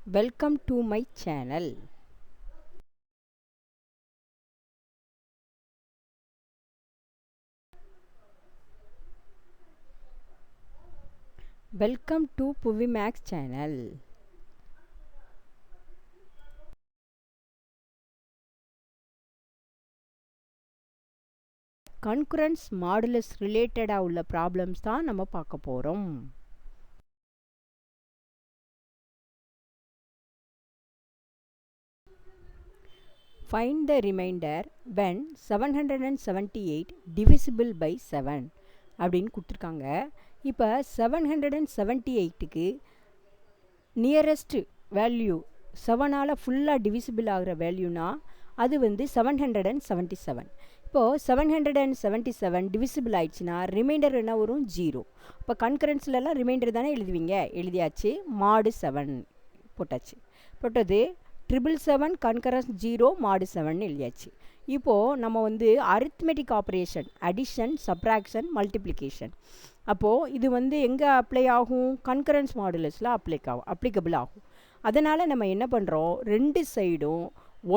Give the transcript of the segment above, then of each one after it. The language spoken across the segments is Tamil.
Welcome to my channel. Welcome to Puvimax channel. Concurrence modulus related உள்ள problems தான் நம்ம பார்க்க போறோம். Find the remainder when 778 divisible by 7 அப்படின்னு கொடுத்துருக்காங்க. இப்போ 778க்கு நியரஸ்ட் வேல்யூ 7ஆல் ஃபுல்லாக டிவிசிபிள் ஆகிற வேல்யூனா அது வந்து 777. இப்போது 777 டிவிசிபிள் ஆயிடுச்சுன்னா ரிமைண்டர் என்ன வரும்? 0. இப்போ கன்கரன்ஸ்லலாம் ரிமைண்டர் தானே எழுதுவீங்க, எழுதியாச்சு. மாடு 7 போட்டாச்சு. போட்டது 777 கன்கரன்ஸ் 0 மாடு 7 எழுதியாச்சு. இப்போது நம்ம வந்து arithmetic operation, addition, subtraction, multiplication, அப்போது இது வந்து எங்கே அப்ளை ஆகும்? கன்கரன்ஸ் மாடுலஸில் அப்ளிகபிள் ஆகும். அதனால் நம்ம என்ன பண்ணுறோம், ரெண்டு சைடும்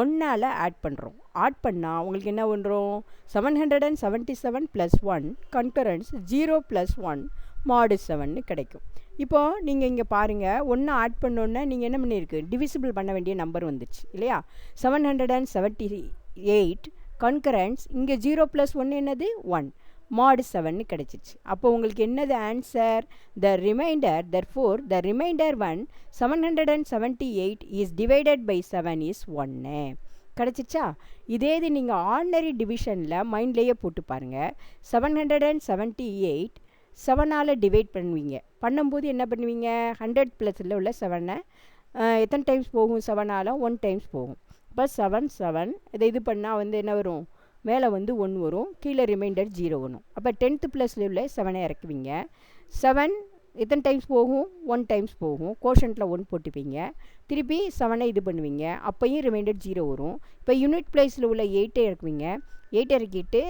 1ஆல் ஆட் பண்ணுறோம். ஆட் பண்ணால் உங்களுக்கு என்ன பண்ணுறோம்? 777 + 1 கன்கரன்ஸ் 0 + 1 மாடு 7 கிடைக்கும். இப்போது நீங்கள் இங்கே பாருங்கள், 1 ஆட் பண்ணோன்னே நீங்கள் என்ன பண்ணியிருக்கு, டிவிசிபிள் பண்ண வேண்டிய நம்பர் வந்துச்சு இல்லையா? 778 கன்கரன்ஸ் இங்கே 0 + 1 என்னது? 1 மாடு 7 கிடச்சிச்சு. அப்போ உங்களுக்கு என்னது answer? The reminder, therefore the remainder 1 778 is divided by 7 is 1 கிடச்சிச்சா? இதே இது நீங்கள் ஆர்டினரி டிவிஷனில் மைண்ட்லேயே போட்டு பாருங்கள். 778 7ஆல் டிவைட் பண்ணுவீங்க. பண்ணும்போது என்ன பண்ணுவீங்க? 100 + உள்ள 7 எத்தனை டைம்ஸ் போகும்? 7ஆல் 1 டைம்ஸ் போகும். இப்போ 7 7 இது பண்ணால் வந்து என்ன வரும்? மேலே வந்து 1 வரும், கீழே ரிமைண்டர் 0 வரும். அப்போ 10th + உள்ள 7 இறக்குவீங்க. 7 எத்தனை டைம்ஸ் போகும்? 1 டைம்ஸ் போகும். கோஷன்ட்டில் 1 போட்டுப்பீங்க. திருப்பி 7 இது பண்ணுவீங்க, அப்போயும் ரிமைண்டர் 0 வரும். இப்போ யூனிட் பிளேஸில் உள்ள 8 இறக்குவீங்க. 8 இறக்கிட்டு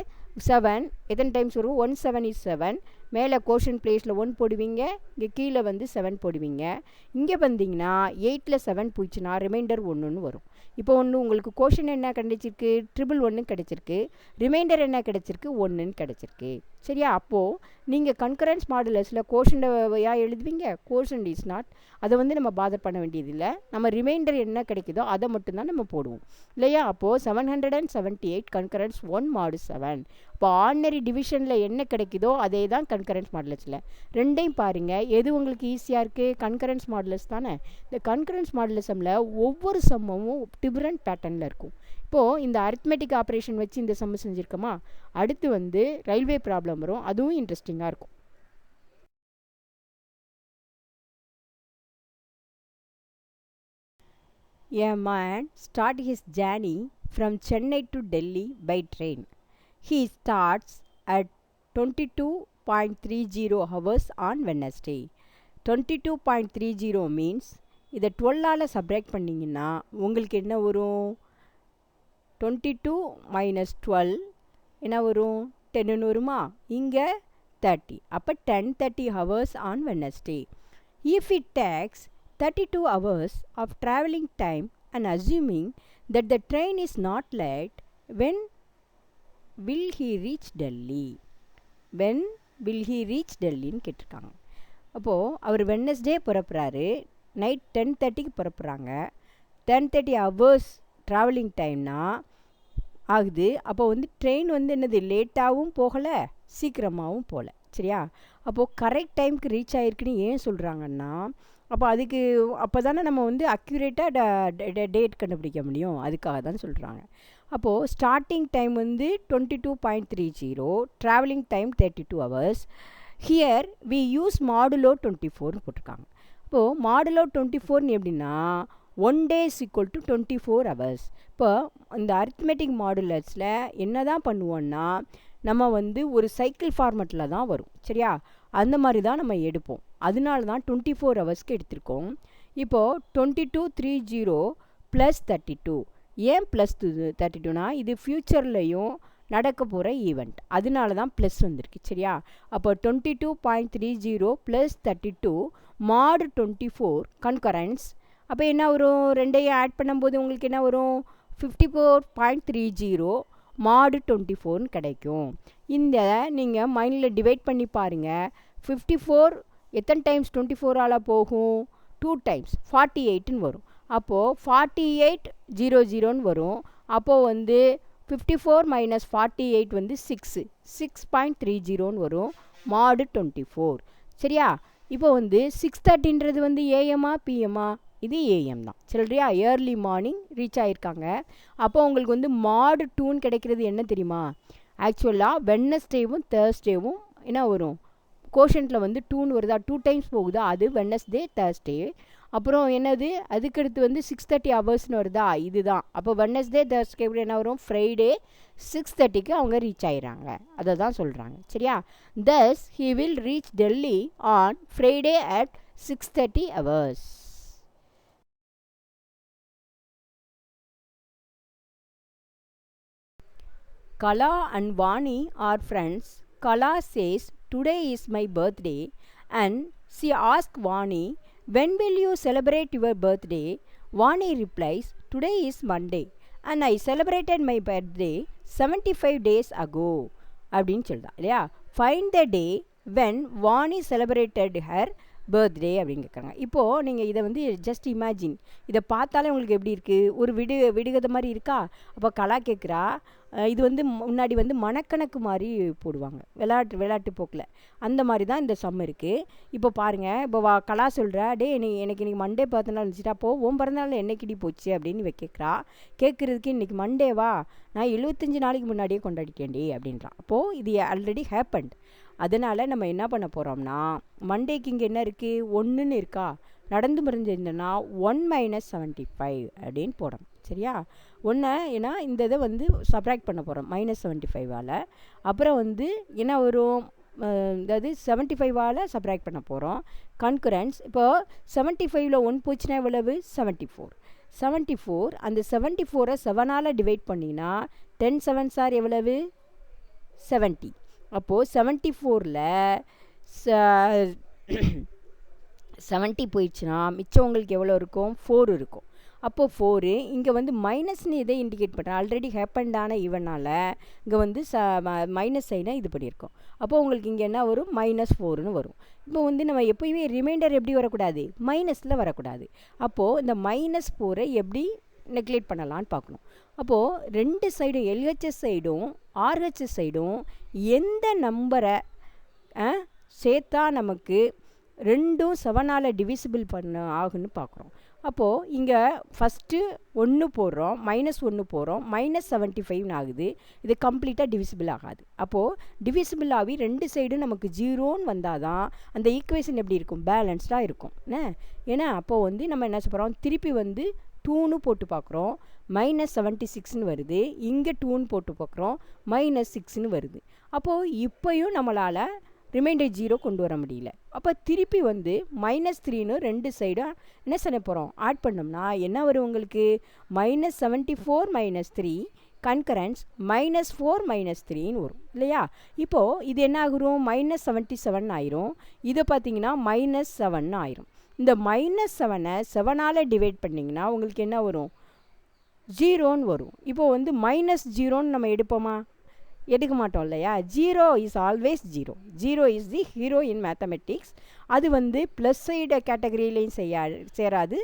7 எத்தனை டைம்ஸ் வரும்? 1 7 is 7. மேலே கோஷன் பிளேஸில் 1 போடுவீங்க, இங்கே கீழே வந்து 7 போடுவீங்க. இங்கே வந்தீங்கன்னா 8ல் 7 போயிடுச்சுன்னா ரிமைண்டர் 1ன்னு வரும். இப்போ ஒன்று உங்களுக்கு கோஷன் என்ன கிடைச்சிருக்கு? 111 கிடச்சிருக்கு. ரிமைண்டர் என்ன கிடச்சிருக்கு? 1ன்னு கிடச்சிருக்கு. சரியா? அப்போது நீங்கள் கன்கரன்ஸ் மாடுலஸில் கோஷன்டையா எழுதுவீங்க? கோஷன் இஸ் நாட், அதை வந்து நம்ம பாதர் பண்ண வேண்டியதில்லை. நம்ம ரிமைண்டர் என்ன கிடைக்குதோ அதை மட்டும்தான் நம்ம போடுவோம் இல்லையா? அப்போது 778 கன்கரன்ஸ் 1 மாடு 7. இப்போ ஆர்டினரி டிவிஷனில் என்ன கிடைக்குதோ அதே தான் கன்கரன்ஸ் மாடுலஸில். ரெண்டையும் பாருங்கள், எது உங்களுக்கு ஈஸியாக இருக்குது? கன்கரன்ஸ் மாடுலஸ் தானே. இந்த கன்கரன்ஸ் மாடுலஸமில் ஒவ்வொரு சம்மமும் டிஃப்ரெண்ட் பேட்டர்னில் இருக்கும். இப்போது இந்த அரித்மெட்டிக் ஆப்ரேஷன் வச்சு இந்த சம்மு செஞ்சுருக்கோமா, அடுத்து வந்து ரயில்வே ப்ராப்ளம் வரும், அதுவும் இன்ட்ரெஸ்டிங்காக இருக்கும். A man starts his journey from Chennai to Delhi by train. He starts at 22.30 hours on Wednesday. 22.30 means இதை 12ஆல் சப்ராக்ட் பண்ணிங்கன்னா உங்களுக்கு என்ன வரும்? 22 - 12 என்ன வரும்? 10ன்னு வருமா? இங்கே 30. அப்போ 10:30 hours on Wednesday. If it takes 32 hours of travelling time and assuming that the train is not late, when will he reach Delhi? When will he reach Delhiன்னு கேட்டிருக்காங்க. அப்போது அவர் வெட்னஸ்டே புறப்புறாரு, நைட் 10:30க்கு புறப்புறாங்க. 10:30 hours ட்ராவலிங் டைம்னா ஆகுது. அப்போ வந்து ட்ரெயின் வந்து என்னது, லேட்டாகவும் போகலை, சீக்கிரமாகவும் போகல. சரியா? அப்போது கரெக்ட் டைமுக்கு ரீச் ஆகிருக்குன்னு ஏன் சொல்கிறாங்கன்னா, அப்போ அதுக்கு அப்போ தானே நம்ம வந்து அக்யூரேட்டாக டேட் கண்டுபிடிக்க முடியும், அதுக்காக தான் சொல்கிறாங்க. அப்போது ஸ்டார்டிங் டைம் வந்து 22.30, travelling time 32 hours. Here we use modulo 24ன்னு போட்டிருக்காங்க. இப்போது மாடுலோ 24ன்னு எப்படின்னா 1 day is equal to 24 hours. இப்போ இந்த அரித்மெட்டிக் மாடுலஸில் என்ன தான் பண்ணுவோன்னா, நம்ம வந்து ஒரு சைக்கிள் ஃபார்மெட்டில் தான் வரும். சரியா? அந்த மாதிரி தான் நம்ம எடுப்போம். அதனால தான் 24 ஹவர்ஸ்க்கு எடுத்திருக்கோம். இப்போது 22.30 + 32. ஏன் ப்ளஸ் 32னா இது ஃப்யூச்சர்லேயும் நடக்க போகிற ஈவெண்ட், அதனால தான் ப்ளஸ் வந்திருக்கு. சரியா? அப்போ 22.30 + 32 mod 24 கன்கரன்ஸ் அப்போ என்ன வரும், ரெண்டையும் ஆட் பண்ணும்போது உங்களுக்கு என்ன வரும், 54.30 mod 24 கிடைக்கும். இந்த நீங்கள் மைண்டில் டிவைட் பண்ணி பாருங்கள். 54 எத்தனை டைம்ஸ் 24ஆல் போகும், 2 டைம்ஸ் 48ன்னு வரும். அப்போது 4800 வரும். அப்போது வந்து 54 minus 48 வந்து 6.30 வரும் mod 24. சரியா? இப்போ வந்து 6:30ன்றது வந்து ஏஎம்மா பிஎம்மா, இது ஏஎம் தான். சரியா? ஏர்லி மார்னிங் ரீச் ஆகிருக்காங்க. அப்போ உங்களுக்கு வந்து mod 2ன்னு கிடைக்கிறது என்ன தெரியுமா, ஆக்சுவலாக வெட்னஸ்டேவும் தேர்ஸ்டேவும் என்ன வரும், கோஷன்ட்டில் வந்து 2ன்னு வருதா, 2 டைம்ஸ் போகுதா, அது வெட்னஸ்டே தேர்ஸ்டே. அப்புறம் என்னது, அதுக்கடுத்து வந்து 6:30 ஹவர்ஸ்னு வருதா, இதுதான். அப்போ வெட்னஸ்டே தேர்ஸ்டே என்ன வரும், ஃப்ரைடே 6:30க்கு அவங்க ரீச் ஆயிடுறாங்க. அதை தான் சொல்கிறாங்க. சரியா? thus he will reach Delhi on Friday at 6:30 hours. Kala and Vani are friends. Kala says, today is my birthday, and she asks Vani, when will you celebrate your birthday? Vani replies, today is Monday, and I celebrated my birthday 75 days ago. அப்படின்னு சொல்லுதா இல்லையா? Find the day when Vani celebrated her birthday அப்படின்னு கேட்குறாங்க. இப்போது நீங்கள் இதை வந்து ஜஸ்ட் இமேஜின், இதை பார்த்தாலே உங்களுக்கு எப்படி இருக்குது, ஒரு விடுகதை மாதிரி இருக்கா? அப்போ கலா கேட்குறா, இது வந்து முன்னாடி வந்து மனக்கணக்கு மாதிரி போடுவாங்க விளையாட்டு போக்கில், அந்த மாதிரி தான் இந்த சம் இருக்குது. இப்போ பாருங்கள், இப்போ கலா சொல்கிறா, டே எனக்கு இன்றைக்கி மண்டே பிறந்தநாள் இருந்துச்சுட்டா, அப்போது உன் பிறந்தநாள் என்னைக்கிடி போச்சு அப்படின்னு கேட்குறா. கேட்குறதுக்கு இன்றைக்கி மண்டேவா, நான் 75 நாளைக்கு முன்னாடியே கொண்டாடிட்டேன்டி அப்படின்றான். அப்போது இது ஆல்ரெடி ஹேப்பன்ட். அதனால் நம்ம என்ன பண்ண போகிறோம்னா, மண்டேக்கு இங்கே என்ன இருக்குது, 1ன்னு இருக்கா, நடந்து மறைஞ்சிருந்தோன்னா 1 - 75 அப்படின்னு போடணும். சரியா? ஏன்னா இந்த இதை வந்து சப்ராக்ட் பண்ண போகிறோம் -75ஆல். அப்புறம் வந்து என்ன வரும், அதாவது 75ஆல் சப்ராக்ட் பண்ண போகிறோம். கன்குரன்ஸ், இப்போது 75ல் 1 போச்சுன்னா எவ்வளவு, 74. அந்த 74ஐ 7ஆல் டிவைட் பண்ணினா 10 7s are எவ்வளவு, 70. அப்போது 74ல் 70 போயிடுச்சுன்னா மிச்சம் உங்களுக்கு எவ்வளோ இருக்கும், 4 இருக்கும். அப்போது 4 இங்கே வந்து மைனஸ்னு இதை இண்டிகேட் பண்ணுறேன், ஆல்ரெடி ஹேப்பன்டான ஈவனால் இங்கே வந்து மைனஸ் சைனை இது பண்ணியிருக்கோம். அப்போது உங்களுக்கு இங்கே என்ன வரும், -4ன்னு வரும். இப்போ வந்து நம்ம எப்போயுமே ரிமைண்டர் எப்படி வரக்கூடாது, மைனஸில் வரக்கூடாது. அப்போது இந்த -4ஐ எப்படி நெக்லெக்ட் பண்ணலான்னு பார்க்கணும். அப்போது 2 சைடும் எல்ஹெச்எஸ் சைடும் ஆர்ஹெச்எஸ் சைடும் எந்த நம்பரை சேர்த்தா நமக்கு ரெண்டும் 7ஆல் டிவிசிபிள் பண்ண ஆகுன்னு பார்க்குறோம். அப்போது இங்கே ஃபஸ்ட்டு 1 போடுறோம், -1 போடுறோம், -75 ஆகுது. இது கம்ப்ளீட்டாக டிவிசிபிள் ஆகாது. அப்போது டிவிசிபிள் ஆகி 2 சைடும் நமக்கு 0ன்னு வந்தால் தான் அந்த ஈக்குவேஷன் எப்படி இருக்கும், பேலன்ஸ்டாக இருக்கும். ஏன்னா அப்போது வந்து நம்ம என்ன சொல்கிறோம், திருப்பி வந்து 2ன்னு போட்டு பார்க்குறோம், -76ன்னு வருது. இங்கே 2ன்னு போட்டு பார்க்குறோம், -6ன்னு வருது. அப்போது இப்போயும் நம்மளால் ரிமைண்டர் 0 கொண்டு வர முடியல. அப்போ திருப்பி வந்து -3ன்னு 2 சைடும் என்ன செய்ய போகிறோம், ஆட் பண்ணோம்னா என்ன வரும் உங்களுக்கு, -74 - 3 கன்கரன்ஸ் -4 - 3ன்னு வரும் இல்லையா? இப்போது இது என்ன ஆகும், -77 ஆயிரும். இதை பார்த்தீங்கன்னா -7 ஆயிரும். இந்த -7ஐ 7ஆல் டிவைட் பண்ணிங்கன்னா உங்களுக்கு என்ன வரும், 0ன்னு வரும். இப்போது வந்து -0ன்னு நம்ம எடுப்போமா, எடுக்க மாட்டோம் இல்லையா? 0 is always 0 is the hero in mathematics. அது வந்து ப்ளஸ் சைடு கேட்டகரியிலையும் சேராது,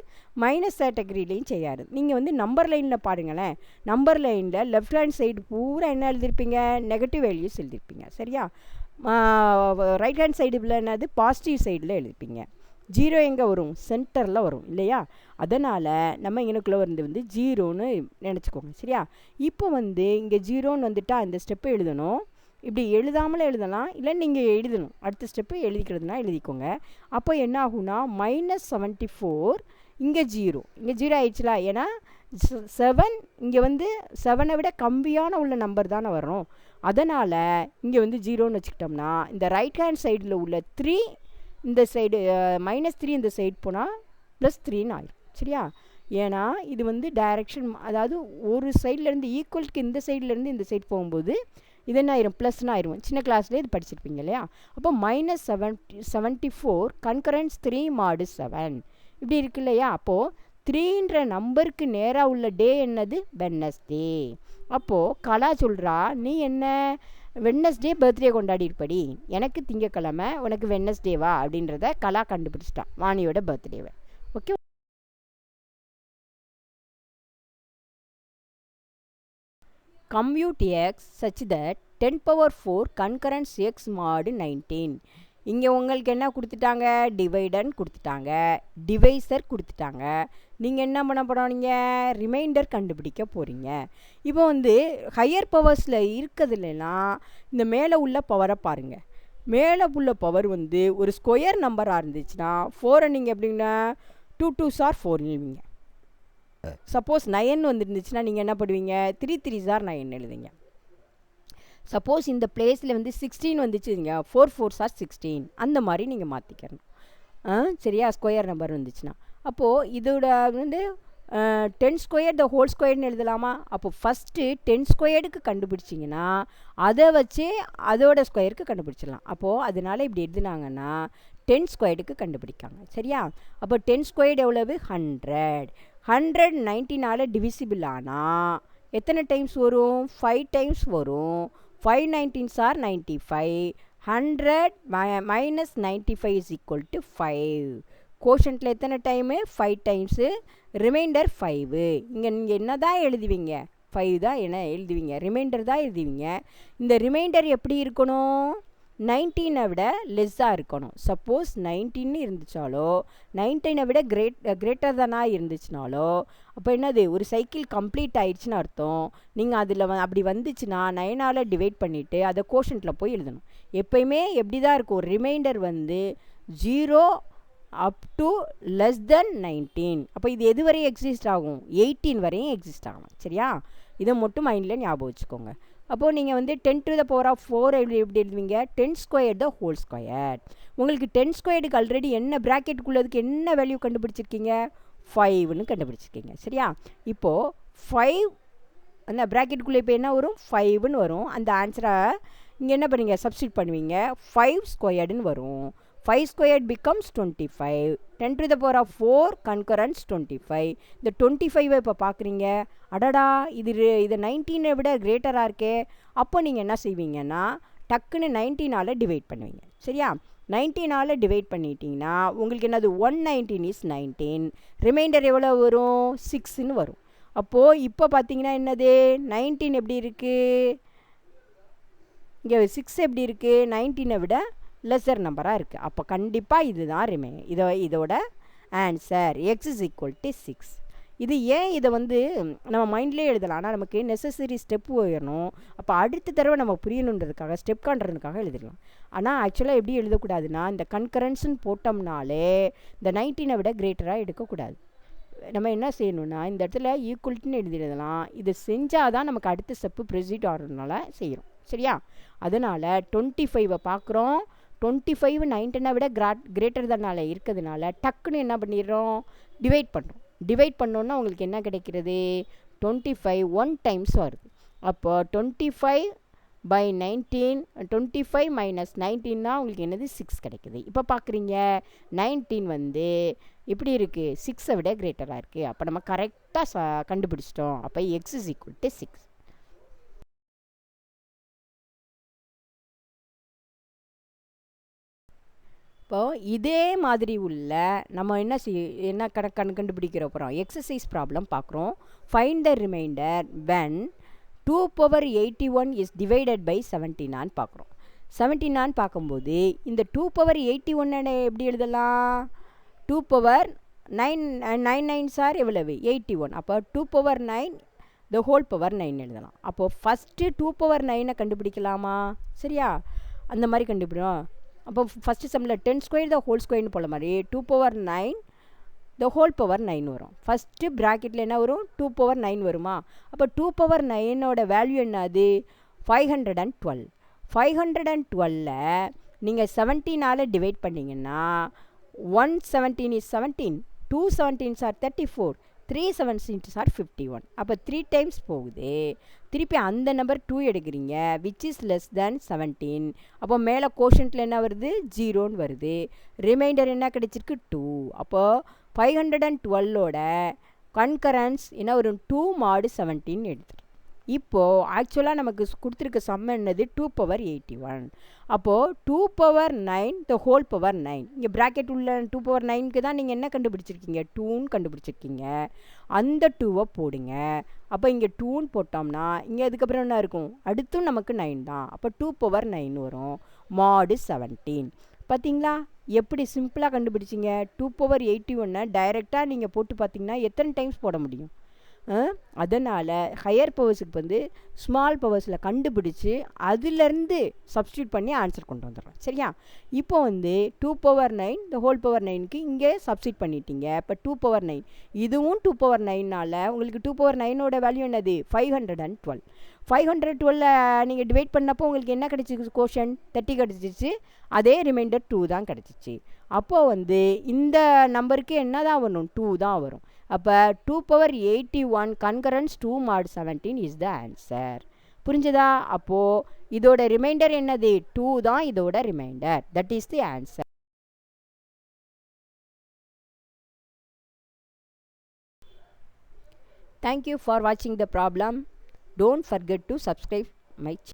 மைனஸ் கேட்டகரியிலையும் செய்யாது. நீங்கள் வந்து நம்பர் லைனில் பாருங்களேன், நம்பர் லைனில் லெஃப்ட் ஹேண்ட் சைடு பூரா என்ன எழுதியிருப்பீங்க, நெகட்டிவ் வேல்யூஸ் எழுதியிருப்பீங்க. சரியா? ரைட் ஹேண்ட் சைடில் என்னது, பாசிட்டிவ் சைடில் எழுதியிருப்பீங்க. 0 எங்கே வரும், சென்டரில் வரும் இல்லையா? அதனால் நம்ம எனக்குள்ளே வந்து 0ன்னு நினச்சிக்கோங்க. சரியா? இப்போ வந்து இங்கே 0ன்னு வந்துட்டால் இந்த ஸ்டெப்பை எழுதணும். இப்படி எழுதாமலே எழுதலாம், இல்லை நீங்கள் எழுதணும், அடுத்த ஸ்டெப்பு எழுதிக்கிறதுனா எழுதிக்கோங்க. அப்போ என்ன ஆகும்னா -74, இங்கே 0 ஆயிடுச்சுல. ஏன்னா 7 இங்கே வந்து 7ஐ விட கம்மியான உள்ள நம்பர் தானே வரும். அதனால் இங்கே வந்து 0ன்னு வச்சுக்கிட்டோம்னா இந்த ரைட் ஹேண்ட் சைடில் உள்ள 3 இந்த சைடு -3 இந்த சைடு போனால் +3ன்னு ஆயிடும். சரியா? ஏன்னா இது வந்து டைரெக்ஷன், அதாவது ஒரு சைட்லேருந்து ஈக்குவலுக்கு இந்த சைட்லேருந்து இந்த சைடு போகும்போது இது என்ன ஆயிரும், +ன்னு ஆயிரும். சின்ன கிளாஸ்லேயே இது படிச்சிருப்பீங்க இல்லையா? அப்போ -74 கன்கரன்ஸ் 3 mod 7 இப்படி இருக்கு இல்லையா? அப்போது 3ன்ற நம்பருக்கு நேராக உள்ள டே என்னது? வெட்னஸ்டே. அப்போது கலா சொல்கிறா, நீ என்ன வெட்னஸ்டே பர்த்டே கொண்டாடி இருப்படி, எனக்கு திங்கக்கிழமை, உனக்கு வெட்னஸ்டேவா அப்படின்றத கலா கண்டுபிடிச்சிட்டான் வாணியோட பர்த்டேவை. Okay. Compute x such that 10 power 4 concurrence x mod 19. இங்கே உங்களுக்கு என்ன கொடுத்துட்டாங்க? டிவைடன் கொடுத்துட்டாங்க, டிவைசர் கொடுத்துட்டாங்க. நீங்கள் என்ன பண்ண போகிறீங்க? ரிமைண்டர் கண்டுபிடிக்க போகிறீங்க. இப்போ வந்து ஹையர் பவர்ஸில் இருக்கிறதுலாம் இந்த மேலே உள்ள பவரை பாருங்கள். மேலே உள்ள பவர் வந்து ஒரு ஸ்கொயர் நம்பராக இருந்துச்சுன்னா 4 நீங்கள் எப்படின்னா 2 2s are 4 எழுதுவீங்க. சப்போஸ் 9 வந்துருந்துச்சுன்னா நீங்கள் என்ன பண்ணுவீங்க? 3 3s are 9 எழுதுங்க. சப்போஸ் இந்த பிளேஸில் வந்து 16 வந்துச்சுங்க, 4 4s are 16, அந்த மாதிரி நீங்கள் மாற்றிக்கிறணும். சரியா? ஸ்கொயர் நம்பர் வந்துச்சுன்னா அப்போது இதோட வந்து 10 ஸ்கொயர் த ஹோல் ஸ்கொயர்னு எழுதலாமா? அப்போ ஃபஸ்ட்டு 10 ஸ்கொயருக்கு கண்டுபிடிச்சிங்கன்னா அதை வச்சு அதோட ஸ்கொயருக்கு கண்டுபிடிச்சிடலாம். அப்போது அதனால் இப்படி எழுதுனாங்கன்னா 10 ஸ்கொயருக்கு கண்டுபிடிக்காங்க. சரியா? அப்போ 10 ஸ்கொயர் எவ்வளவு? 100. 100 19ஆல் டிவிசிபிள் ஆனால் எத்தனை டைம்ஸ் வரும்? 5 டைம்ஸ் வரும். 5 19s are 95. 100 minus 95 is equal to 5. கோஷன்ட்டில் எத்தனை டைமு? 5 டைம்ஸு. ரிமைண்டர் 5. இங்கே நீங்கள் என்ன தான் எழுதுவீங்க? 5 தான் என்ன எழுதுவீங்க? ரிமைண்டர் தான் எழுதுவீங்க. இந்த ரிமைண்டர் எப்படி இருக்கணும்? 19 விட லெஸ்ஸாக இருக்கணும். சப்போஸ் 19 இருந்துச்சாலோ 19 விட கிரேட்டர் தானாக இருந்துச்சுனாலோ அப்போ என்னது? ஒரு சைக்கிள் கம்ப்ளீட் ஆயிடுச்சுன்னு அர்த்தம். நீங்கள் அதில் அப்படி வந்துச்சுன்னா 9ஆல் டிவைட் பண்ணிவிட்டு அதை கோஷன்ட்டில் போய் எழுதணும். எப்போயுமே எப்படி தான் இருக்கும்? ரிமைண்டர் வந்து 0 up to less than 19. அப்போ இது எது வரையும் எக்ஸிஸ்ட் ஆகும்? 18 வரையும் எக்ஸிஸ்ட் ஆகணும். சரியா? இதை மட்டும் மைண்டில் ஞாபகம் வச்சுக்கோங்க. அப்போது நீங்கள் வந்து 10 to the power of 4 எப்படி எழுதுவீங்க? 10 ஸ்கொயர் த ஹோல் ஸ்கொயர். உங்களுக்கு 10 ஸ்கொயருக்கு ஆல்ரெடி என்ன ப்ராக்கெட்டுக்குள்ளதுக்கு என்ன வேல்யூ கண்டுபிடிச்சிருக்கீங்க? 5ன்னு கண்டுபிடிச்சிருக்கீங்க. சரியா? இப்போது 5 அந்த ப்ராக்கெட்டுக்குள்ளே இப்போ என்ன வரும்? 5ன்னு வரும். அந்த ஆன்சரை இங்கே என்ன பண்ணுவீங்க? சப்ஸ்டியூட் பண்ணுவீங்க. 5 ஸ்கொயர்டுன்னு வரும். 5 squared becomes 25. 10 to the power of 4 concurrence 25. இந்த 25 இப்போ பார்க்குறீங்க, அடடா இது 19 விட கிரேட்டராக இருக்கே. அப்போ நீங்கள் என்ன செய்வீங்கன்னா டக்குன்னு 19ஆல் டிவைட் பண்ணுவீங்க. சரியா? 19ஆல் டிவைட் பண்ணிட்டீங்கன்னா உங்களுக்கு என்னது? 119 is 19. ரிமைண்டர் எவ்வளோ வரும்? 6ன்னு வரும். அப்போது இப்போ பார்த்தீங்கன்னா என்னது? 19 எப்படி இருக்குது? இங்கே 6 எப்படி இருக்குது? 19 விட லெஸர் நம்பராக இருக்குது. அப்போ கண்டிப்பாக இதுதான் இதோட answer. X is equal to 6. இது ஏன் இதை வந்து நம்ம மைண்ட்லேயே எழுதலாம், ஆனால் நமக்கு நெசசரி ஸ்டெப் போயிடணும். அப்போ அடுத்த தடவை நம்ம புரியணுன்றதுக்காக ஸ்டெப் காண்றதுக்காக எழுதிடலாம். ஆனால் ஆக்சுவலாக எப்படி எழுதக்கூடாதுன்னா இந்த கன்கரன்ஸ்ன்னு போட்டோம்னாலே இந்த 19 விட கிரேட்டராக எடுக்கக்கூடாது. நம்ம என்ன செய்யணும்னா இந்த இடத்துல ஈக்குவல்ட்டுன்னு எழுதிடலாம். இது செஞ்சால் தான் நமக்கு அடுத்த ஸ்டெப்பு ப்ரொசீட் ஆகிறதுனால செய்கிறோம். சரியா? அதனால் 25 பார்க்குறோம். 25 19 விட கிரேட்டர் தானால இருக்கிறதுனால டக்குன்னு என்ன பண்ணிடுறோம்? டிவைட் பண்ணுறோம். டிவைட் பண்ணோன்னா உங்களுக்கு என்ன கிடைக்கிறது? 25 1 டைம்ஸ் வருது. அப்போ 25 by 19, 25 minus 19 உங்களுக்கு என்னது? 6 கிடைக்குது. இப்போ பார்க்குறீங்க 19 வந்து இப்படி இருக்குது, 6 விட கிரேட்டராக இருக்குது. அப்போ நம்ம கரெக்டாக கண்டுபிடிச்சிட்டோம். அப்போ எக்ஸ் இஸ் ஈக்குவல் டு 6. இப்போது இதே மாதிரி உள்ள நம்ம என்ன கண்டுபிடிக்கிற போகிறோம்? எக்ஸசைஸ் ப்ராப்ளம் பார்க்குறோம். Find the reminder when 2 power 81 is divided by 17 பார்க்குறோம். 17 பார்க்கும்போது இந்த 2 power 81 எப்படி எழுதலாம்? 2 power 9 9s are எவ்வளவு? 81. அப்போ 2 power 9 the whole power 9 எழுதலாம். அப்போது ஃபஸ்ட்டு 2 power 9 கண்டுபிடிக்கலாமா? சரியா? அந்த மாதிரி கண்டுபிடிக்கிறோம். அப்போ ஃபஸ்ட்டு சம்மில் 10 ஸ்கொயர் த ஹோல் ஸ்கொயர்னு போல மாதிரி 2 power 9 த ஹோல் பவர் 9 வரும். ஃபஸ்ட்டு ப்ராக்கெட்டில் என்ன வரும்? 2 power 9 வருமா? அப்போ 2 power 9ஓட வேல்யூ என்னது? 512. 512 நீங்கள் 17ஆல் டிவைட் பண்ணிங்கன்னா 117 is 17, 2 17s are 34, 3 17s are 51. அப்போ 3 டைம்ஸ் போகுது. திருப்பி அந்த நம்பர் 2 எடுக்கிறீங்க, விச் இஸ் லெஸ் தேன் 17. அப்போ மேலே கோஷன்ட்டில் என்ன வருது? 0ன்னு வருது. ரிமைண்டர் என்ன கிடைச்சிருக்கு? 2. அப்போ 512ஓட கன்கரன்ஸ் என்ன வரும் 2 mod 17 எடுத்துரு. இப்போது ஆக்சுவலாக நமக்கு கொடுத்துருக்க சம் என்னது 2 power 81. அப்போது 2 power 9 the whole power 9. இங்கே ப்ராக்கெட் உள்ள 2 power 9க்கு தான் நீங்கள் என்ன கண்டுபிடிச்சிருக்கீங்க 2ன்னு கண்டுபிடிச்சிருக்கீங்க. அந்த 2வை போடுங்க. அப்போ இங்கே 2ன்னு போட்டோம்னா இங்கே அதுக்கப்புறம் என்ன இருக்கும் அடுத்தும் நமக்கு 9 தான். அப்போ 2 power 9 வரும் mod 17. பார்த்தீங்களா எப்படி சிம்பிளாக கண்டுபிடிச்சிங்க. 2 power 81 டைரெக்டாக நீங்கள் போட்டு பார்த்தீங்கன்னா எத்தனை டைம்ஸ் போட முடியும். அதனால் ஹையர் பவர்ஸுக்கு வந்து ஸ்மால் பவர்ஸில் கண்டுபிடிச்சி அதுலேருந்து சப்ஸ்டியூட் பண்ணி ஆன்சர் கொண்டு வந்துடுறோம். சரியா. இப்போ வந்து 2 power 9 the whole power 9க்கு இங்கே சப்ஸ்டியூட் பண்ணிட்டீங்க. இப்போ 2 power 9 இதுவும் 2 power 9னால் உங்களுக்கு 2 power 9ஓட வேல்யூ என்னது 512. 512 நீங்கள் டிவைட் பண்ணப்போ உங்களுக்கு என்ன கிடச்சிச்சு கோஷன் 30 கிடச்சிச்சு. அதே ரிமைண்டர் 2 தான் கிடச்சிச்சு. அப்போது வந்து இந்த நம்பருக்கு என்ன தான் வரும் 2 தான் வரும். அப்போ 2 power 81 congruence 2 mod 17 is the answer. புரிஞ்சுதா. அப்போது இதோட ரிமைண்டர் என்னது 2 தான் இதோட reminder. That is the answer. Thank you for watching the problem. Don't forget to subscribe my channel.